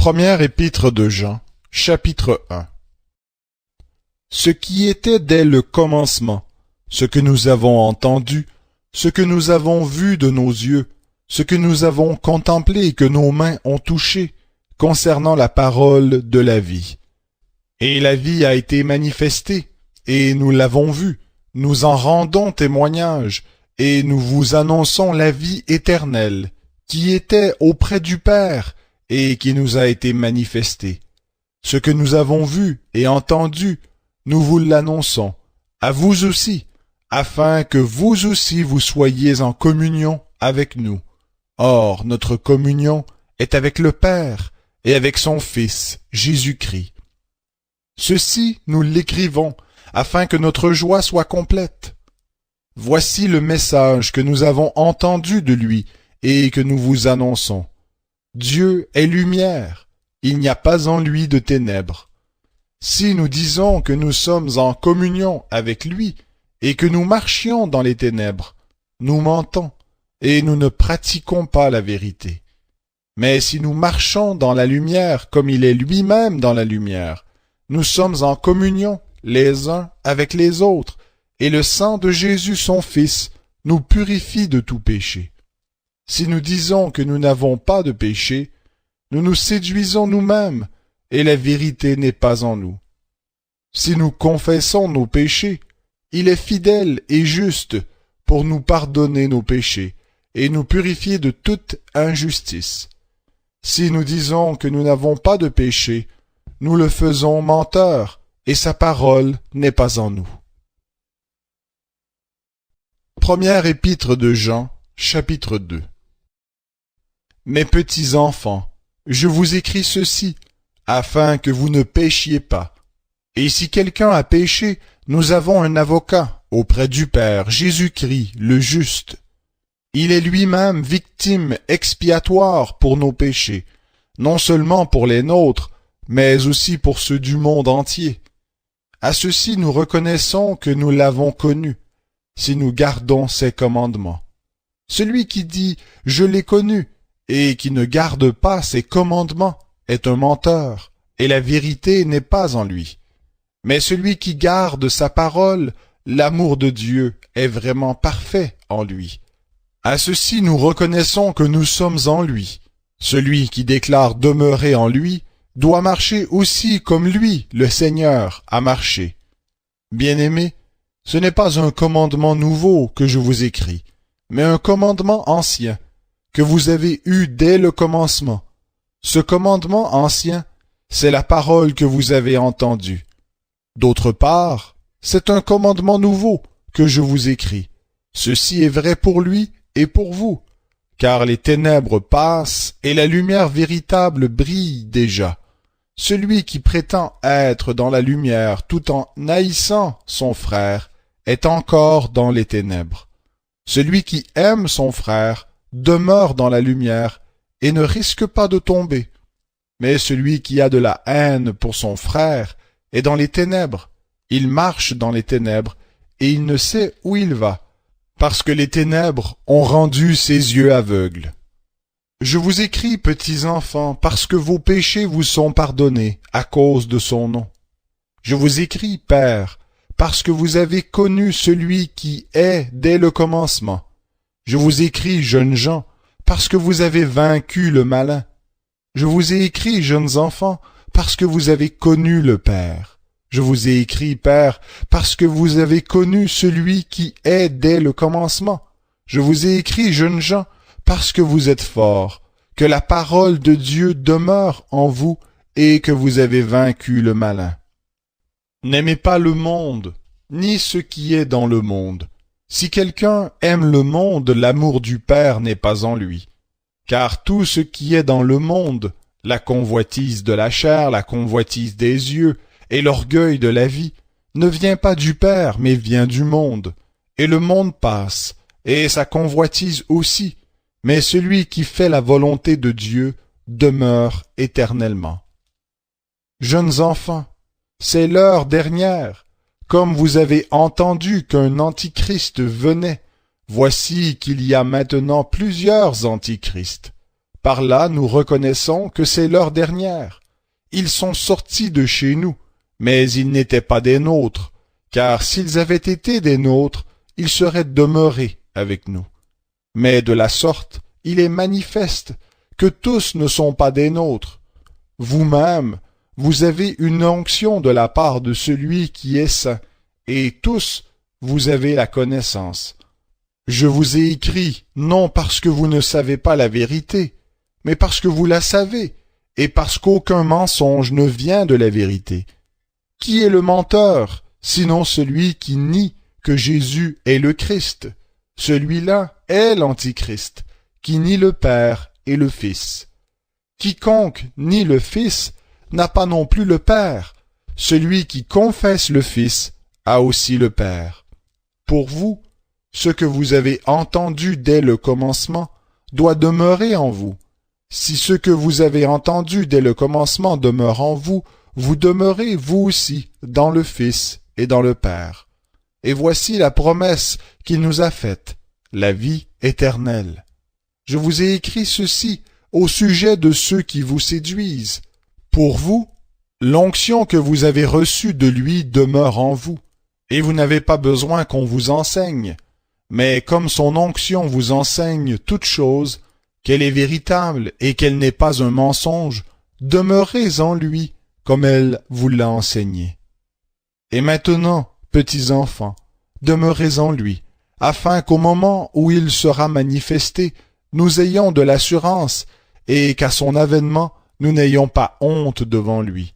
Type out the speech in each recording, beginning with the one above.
Première épître de Jean, chapitre 1. Ce qui était dès le commencement, ce que nous avons entendu, ce que nous avons vu de nos yeux, ce que nous avons contemplé et que nos mains ont touché, concernant la parole de la vie. Et la vie a été manifestée, et nous l'avons vue, nous en rendons témoignage, et nous vous annonçons la vie éternelle, qui était auprès du Père, et qui nous a été manifestée. Ce que nous avons vu et entendu, nous vous l'annonçons, à vous aussi, afin que vous aussi vous soyez en communion avec nous. Or, notre communion est avec le Père et avec son Fils, Jésus-Christ. Ceci, nous l'écrivons, afin que notre joie soit complète. Voici le message que nous avons entendu de lui et que nous vous annonçons. Dieu est lumière, il n'y a pas en lui de ténèbres. Si nous disons que nous sommes en communion avec lui et que nous marchions dans les ténèbres, nous mentons et nous ne pratiquons pas la vérité. Mais si nous marchons dans la lumière comme il est lui-même dans la lumière, nous sommes en communion les uns avec les autres, et le sang de Jésus son Fils nous purifie de tout péché. Si nous disons que nous n'avons pas de péché, nous nous séduisons nous-mêmes, et la vérité n'est pas en nous. Si nous confessons nos péchés, il est fidèle et juste pour nous pardonner nos péchés et nous purifier de toute injustice. Si nous disons que nous n'avons pas de péché, nous le faisons menteur, et sa parole n'est pas en nous. Première épître de Jean, chapitre 2. Mes petits enfants, je vous écris ceci, afin que vous ne péchiez pas. Et si quelqu'un a péché, nous avons un avocat auprès du Père, Jésus-Christ, le juste. Il est lui-même victime expiatoire pour nos péchés, non seulement pour les nôtres, mais aussi pour ceux du monde entier. À ceci nous reconnaissons que nous l'avons connu, si nous gardons ses commandements. Celui qui dit « Je l'ai connu » et qui ne garde pas ses commandements est un menteur, et la vérité n'est pas en lui. Mais celui qui garde sa parole, l'amour de Dieu est vraiment parfait en lui. À ceci nous reconnaissons que nous sommes en lui. Celui qui déclare demeurer en lui doit marcher aussi comme lui, le Seigneur, a marché. Bien-aimés, ce n'est pas un commandement nouveau que je vous écris, mais un commandement ancien, que vous avez eu dès le commencement. Ce commandement ancien, c'est la parole que vous avez entendue. D'autre part, c'est un commandement nouveau que je vous écris. Ceci est vrai pour lui et pour vous, car les ténèbres passent et la lumière véritable brille déjà. Celui qui prétend être dans la lumière tout en haïssant son frère est encore dans les ténèbres. Celui qui aime son frère demeure dans la lumière et ne risque pas de tomber. Mais celui qui a de la haine pour son frère est dans les ténèbres. Il marche dans les ténèbres et il ne sait où il va, parce que les ténèbres ont rendu ses yeux aveugles. Je vous écris, petits enfants, parce que vos péchés vous sont pardonnés à cause de son nom. Je vous écris, Père, parce que vous avez connu celui qui est dès le commencement. Je vous écris, jeunes gens, parce que vous avez vaincu le malin. Je vous ai écrit, jeunes enfants, parce que vous avez connu le Père. Je vous ai écrit, Père, parce que vous avez connu celui qui est dès le commencement. Je vous ai écrit, jeunes gens, parce que vous êtes forts, que la parole de Dieu demeure en vous et que vous avez vaincu le malin. N'aimez pas le monde, ni ce qui est dans le monde. Si quelqu'un aime le monde, l'amour du Père n'est pas en lui. Car tout ce qui est dans le monde, la convoitise de la chair, la convoitise des yeux et l'orgueil de la vie, ne vient pas du Père, mais vient du monde. Et le monde passe, et sa convoitise aussi, mais celui qui fait la volonté de Dieu demeure éternellement. Jeunes enfants, c'est l'heure dernière. Comme vous avez entendu qu'un antichrist venait, voici qu'il y a maintenant plusieurs antichrists. Par là, nous reconnaissons que c'est l'heure dernière. Ils sont sortis de chez nous, mais ils n'étaient pas des nôtres, car s'ils avaient été des nôtres, ils seraient demeurés avec nous. Mais de la sorte, il est manifeste que tous ne sont pas des nôtres. Vous-même, vous avez une onction de la part de celui qui est saint, et tous, vous avez la connaissance. Je vous ai écrit, non parce que vous ne savez pas la vérité, mais parce que vous la savez, et parce qu'aucun mensonge ne vient de la vérité. Qui est le menteur, sinon celui qui nie que Jésus est le Christ? Celui-là est l'Antichrist, qui nie le Père et le Fils. Quiconque nie le Fils n'a pas non plus le Père. Celui qui confesse le Fils a aussi le Père. Pour vous, ce que vous avez entendu dès le commencement doit demeurer en vous. Si ce que vous avez entendu dès le commencement demeure en vous, vous demeurez vous aussi dans le Fils et dans le Père. Et voici la promesse qu'il nous a faite, la vie éternelle. Je vous ai écrit ceci au sujet de ceux qui vous séduisent. Pour vous, l'onction que vous avez reçue de lui demeure en vous, et vous n'avez pas besoin qu'on vous enseigne. Mais comme son onction vous enseigne toute chose, qu'elle est véritable et qu'elle n'est pas un mensonge, demeurez en lui comme elle vous l'a enseigné. Et maintenant, petits enfants, demeurez en lui, afin qu'au moment où il sera manifesté, nous ayons de l'assurance et qu'à son avènement, nous n'ayons pas honte devant lui.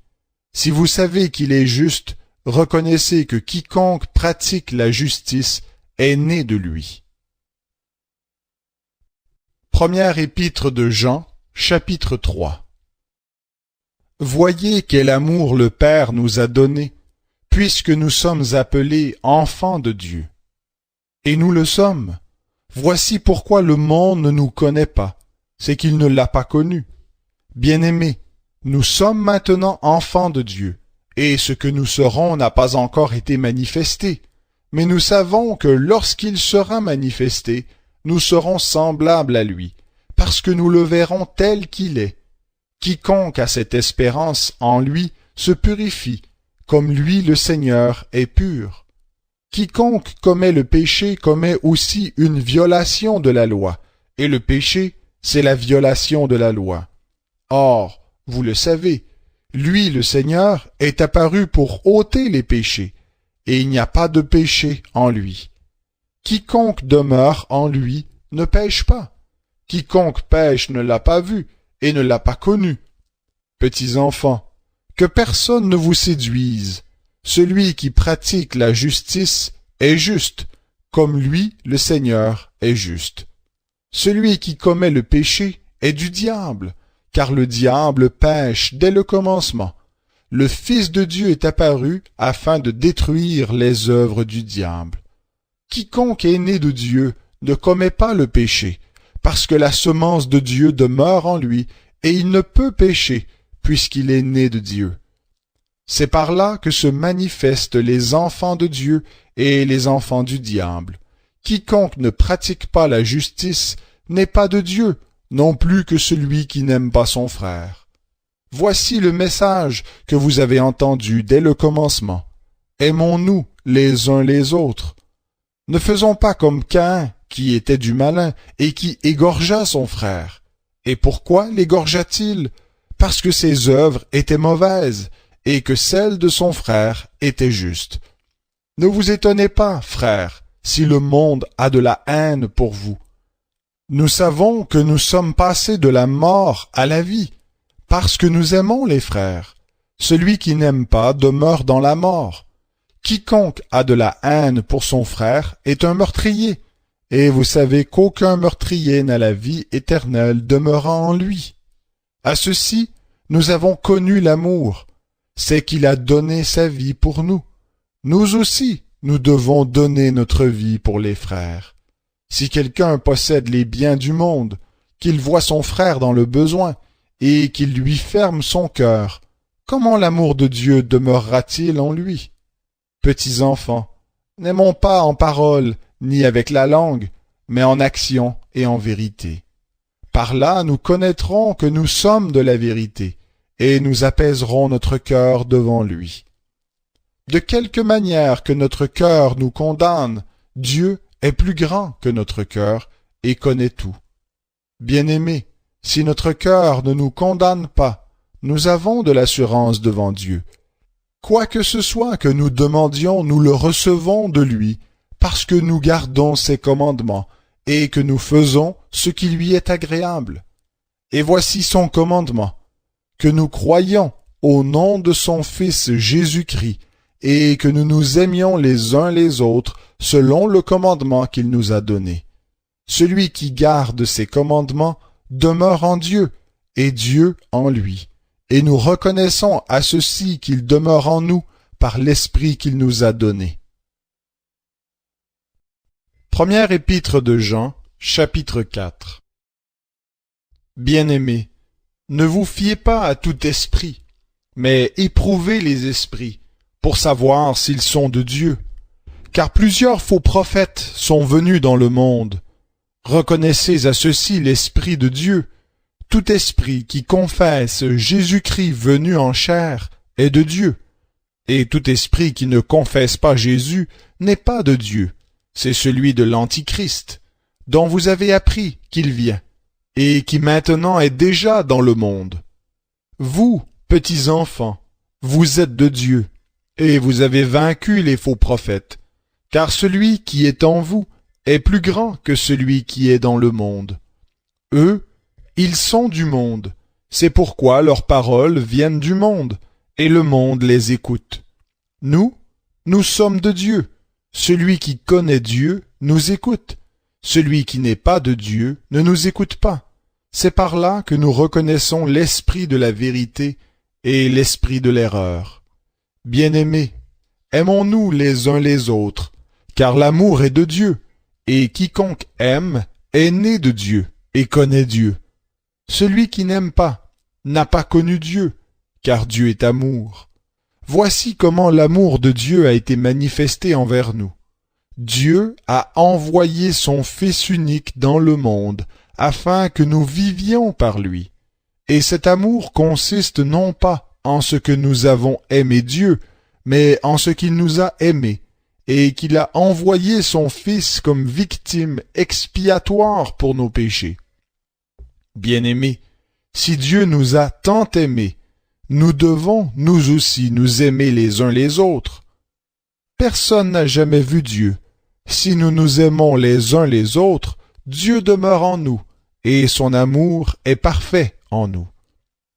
Si vous savez qu'il est juste, reconnaissez que quiconque pratique la justice est né de lui. Première épître de Jean, chapitre 3. Voyez quel amour le Père nous a donné, puisque nous sommes appelés enfants de Dieu. Et nous le sommes. Voici pourquoi le monde ne nous connaît pas, c'est qu'il ne l'a pas connu. Bien-aimés, nous sommes maintenant enfants de Dieu, et ce que nous serons n'a pas encore été manifesté. Mais nous savons que lorsqu'il sera manifesté, nous serons semblables à lui, parce que nous le verrons tel qu'il est. Quiconque a cette espérance en lui se purifie, comme lui le Seigneur est pur. Quiconque commet le péché commet aussi une violation de la loi, et le péché, c'est la violation de la loi. Or, vous le savez, lui le Seigneur est apparu pour ôter les péchés, et il n'y a pas de péché en lui. Quiconque demeure en lui ne pêche pas. Quiconque pêche ne l'a pas vu et ne l'a pas connu. Petits enfants, que personne ne vous séduise. Celui qui pratique la justice est juste, comme lui, le Seigneur, est juste. Celui qui commet le péché est du diable, car le diable pêche dès le commencement. Le Fils de Dieu est apparu afin de détruire les œuvres du diable. Quiconque est né de Dieu ne commet pas le péché, parce que la semence de Dieu demeure en lui, et il ne peut pécher, puisqu'il est né de Dieu. C'est par là que se manifestent les enfants de Dieu et les enfants du diable. Quiconque ne pratique pas la justice n'est pas de Dieu, non plus que celui qui n'aime pas son frère. Voici le message que vous avez entendu dès le commencement. Aimons-nous les uns les autres. Ne faisons pas comme Caïn, qui était du malin et qui égorgea son frère. Et pourquoi l'égorgea-t-il? Parce que ses œuvres étaient mauvaises et que celles de son frère étaient justes. Ne vous étonnez pas, frères, si le monde a de la haine pour vous. Nous savons que nous sommes passés de la mort à la vie, parce que nous aimons les frères. Celui qui n'aime pas demeure dans la mort. Quiconque a de la haine pour son frère est un meurtrier, et vous savez qu'aucun meurtrier n'a la vie éternelle demeurant en lui. À ceci, nous avons connu l'amour, c'est qu'il a donné sa vie pour nous. Nous aussi, nous devons donner notre vie pour les frères. Si quelqu'un possède les biens du monde, qu'il voit son frère dans le besoin, et qu'il lui ferme son cœur, comment l'amour de Dieu demeurera-t-il en lui? Petits enfants, n'aimons pas en parole, ni avec la langue, mais en action et en vérité. Par là, nous connaîtrons que nous sommes de la vérité, et nous apaiserons notre cœur devant lui. De quelque manière que notre cœur nous condamne, Dieu est plus grand que notre cœur et connaît tout. Bien-aimés, si notre cœur ne nous condamne pas, nous avons de l'assurance devant Dieu. Quoi que ce soit que nous demandions, nous le recevons de lui, parce que nous gardons ses commandements, et que nous faisons ce qui lui est agréable. Et voici son commandement, que nous croyions au nom de son Fils Jésus-Christ, et que nous nous aimions les uns les autres selon le commandement qu'il nous a donné. Celui qui garde ses commandements demeure en Dieu, et Dieu en lui. Et nous reconnaissons à ceci qu'il demeure en nous par l'Esprit qu'il nous a donné. Première épître de Jean, chapitre 4. Bien-aimés, ne vous fiez pas à tout esprit, mais éprouvez les esprits, pour savoir s'ils sont de Dieu. Car plusieurs faux prophètes sont venus dans le monde. Reconnaissez à ceci l'Esprit de Dieu. Tout esprit qui confesse Jésus-Christ venu en chair est de Dieu. Et tout esprit qui ne confesse pas Jésus n'est pas de Dieu. C'est celui de l'Antichrist, dont vous avez appris qu'il vient, et qui maintenant est déjà dans le monde. Vous, petits enfants, vous êtes de Dieu, et vous avez vaincu les faux prophètes, car celui qui est en vous est plus grand que celui qui est dans le monde. Eux, ils sont du monde, c'est pourquoi leurs paroles viennent du monde, et le monde les écoute. Nous sommes de Dieu. Celui qui connaît Dieu nous écoute. Celui qui n'est pas de Dieu ne nous écoute pas. C'est par là que nous reconnaissons l'esprit de la vérité et l'esprit de l'erreur. Bien-aimés, aimons-nous les uns les autres, car l'amour est de Dieu, et quiconque aime est né de Dieu et connaît Dieu. Celui qui n'aime pas n'a pas connu Dieu, car Dieu est amour. Voici comment l'amour de Dieu a été manifesté envers nous. Dieu a envoyé son Fils unique dans le monde, afin que nous vivions par lui. Et cet amour consiste non pas en ce que nous avons aimé Dieu, mais en ce qu'il nous a aimés, et qu'il a envoyé son Fils comme victime expiatoire pour nos péchés. Bien-aimés, si Dieu nous a tant aimés, nous devons, nous aussi, nous aimer les uns les autres. Personne n'a jamais vu Dieu. Si nous nous aimons les uns les autres, Dieu demeure en nous, et son amour est parfait en nous.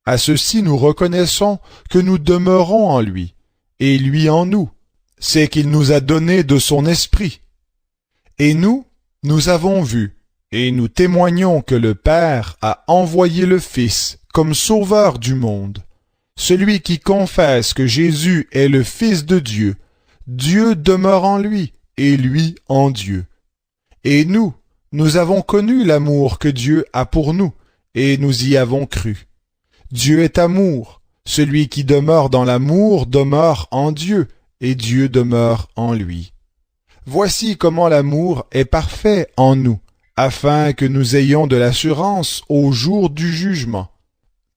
À ceci nous reconnaissons que nous demeurons en lui, et lui en nous. C'est qu'il nous a donné de son esprit. Et nous avons vu, et nous témoignons que le Père a envoyé le Fils comme sauveur du monde. Celui qui confesse que Jésus est le Fils de Dieu, Dieu demeure en lui, et lui en Dieu. Et nous avons connu l'amour que Dieu a pour nous, et nous y avons cru. Dieu est amour. Celui qui demeure dans l'amour demeure en Dieu, et Dieu demeure en lui. Voici comment l'amour est parfait en nous, afin que nous ayons de l'assurance au jour du jugement.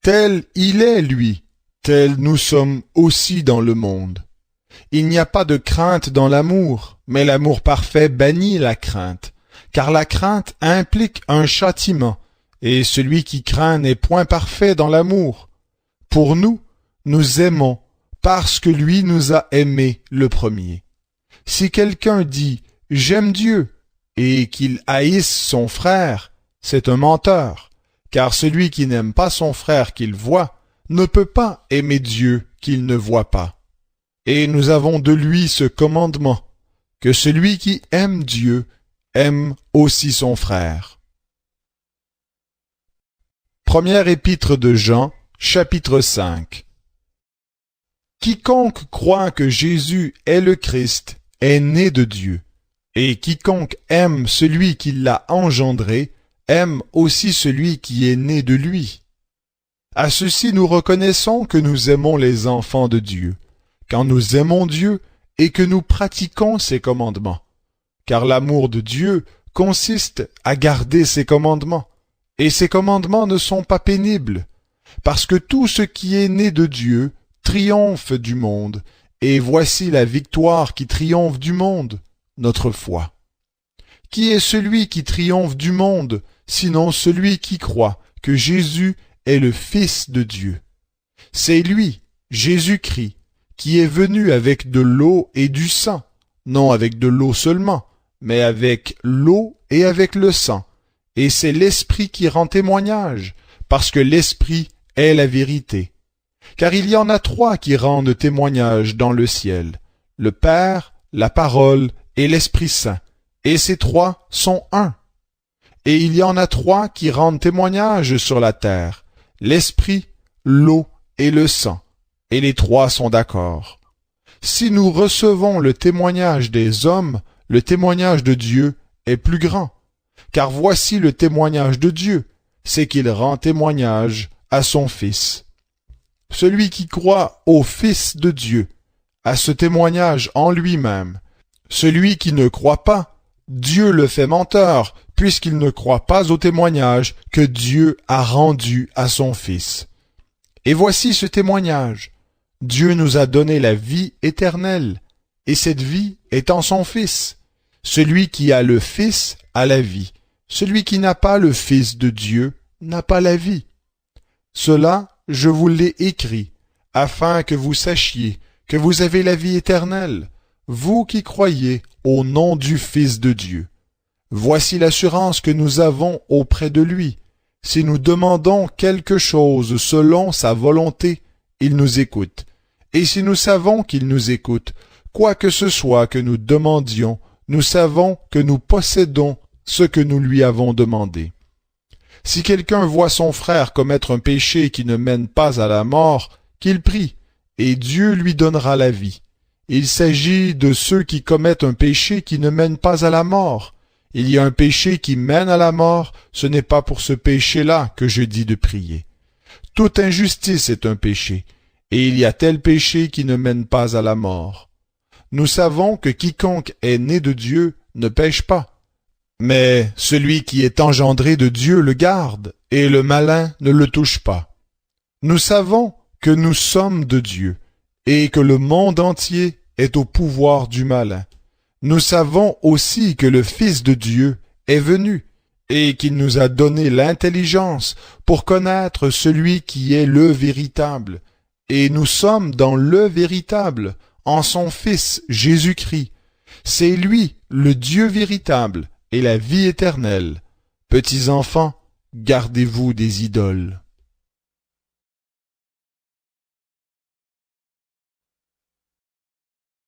Tel il est, lui, tel nous sommes aussi dans le monde. Il n'y a pas de crainte dans l'amour, mais l'amour parfait bannit la crainte, car la crainte implique un châtiment, et celui qui craint n'est point parfait dans l'amour. Pour nous aimons, parce que lui nous a aimés le premier. Si quelqu'un dit « J'aime Dieu » et qu'il haïsse son frère, c'est un menteur, car celui qui n'aime pas son frère qu'il voit ne peut pas aimer Dieu qu'il ne voit pas. Et nous avons de lui ce commandement, que celui qui aime Dieu aime aussi son frère. Première épître de Jean, chapitre 5. Quiconque croit que Jésus est le Christ est né de Dieu, et quiconque aime celui qui l'a engendré aime aussi celui qui est né de lui. À ceci nous reconnaissons que nous aimons les enfants de Dieu, quand nous aimons Dieu et que nous pratiquons ses commandements. Car l'amour de Dieu consiste à garder ses commandements, et ses commandements ne sont pas pénibles, parce que tout ce qui est né de Dieu triomphe du monde, et voici la victoire qui triomphe du monde, notre foi. Qui est celui qui triomphe du monde, sinon celui qui croit que Jésus est le Fils de Dieu? C'est lui, Jésus-Christ, qui est venu avec de l'eau et du sang, non avec de l'eau seulement, mais avec l'eau et avec le sang. Et c'est l'Esprit qui rend témoignage, parce que l'Esprit est la vérité. Car il y en a trois qui rendent témoignage dans le ciel, le Père, la Parole et l'Esprit Saint, et ces trois sont un. Et il y en a trois qui rendent témoignage sur la terre, l'Esprit, l'eau et le sang, et les trois sont d'accord. Si nous recevons le témoignage des hommes, le témoignage de Dieu est plus grand. Car voici le témoignage de Dieu, c'est qu'il rend témoignage à son Fils. Celui qui croit au Fils de Dieu a ce témoignage en lui-même. Celui qui ne croit pas, Dieu le fait menteur, puisqu'il ne croit pas au témoignage que Dieu a rendu à son Fils. Et voici ce témoignage. Dieu nous a donné la vie éternelle, et cette vie est en son Fils. Celui qui a le Fils a la vie. Celui qui n'a pas le Fils de Dieu n'a pas la vie. Cela, je vous l'ai écrit, afin que vous sachiez que vous avez la vie éternelle, vous qui croyez au nom du Fils de Dieu. Voici l'assurance que nous avons auprès de lui. Si nous demandons quelque chose selon sa volonté, il nous écoute. Et si nous savons qu'il nous écoute, quoi que ce soit que nous demandions, nous savons que nous possédons ce que nous lui avons demandé. Si quelqu'un voit son frère commettre un péché qui ne mène pas à la mort, qu'il prie, et Dieu lui donnera la vie. Il s'agit de ceux qui commettent un péché qui ne mène pas à la mort. Il y a un péché qui mène à la mort, ce n'est pas pour ce péché-là que je dis de prier. Toute injustice est un péché, et il y a tel péché qui ne mène pas à la mort. Nous savons que quiconque est né de Dieu ne pêche pas. Mais celui qui est engendré de Dieu le garde, et le malin ne le touche pas. Nous savons que nous sommes de Dieu, et que le monde entier est au pouvoir du malin. Nous savons aussi que le Fils de Dieu est venu, et qu'il nous a donné l'intelligence pour connaître celui qui est le véritable. Et nous sommes dans le véritable, en son Fils Jésus-Christ. C'est lui, le Dieu véritable, et la vie éternelle. Petits enfants, gardez-vous des idoles.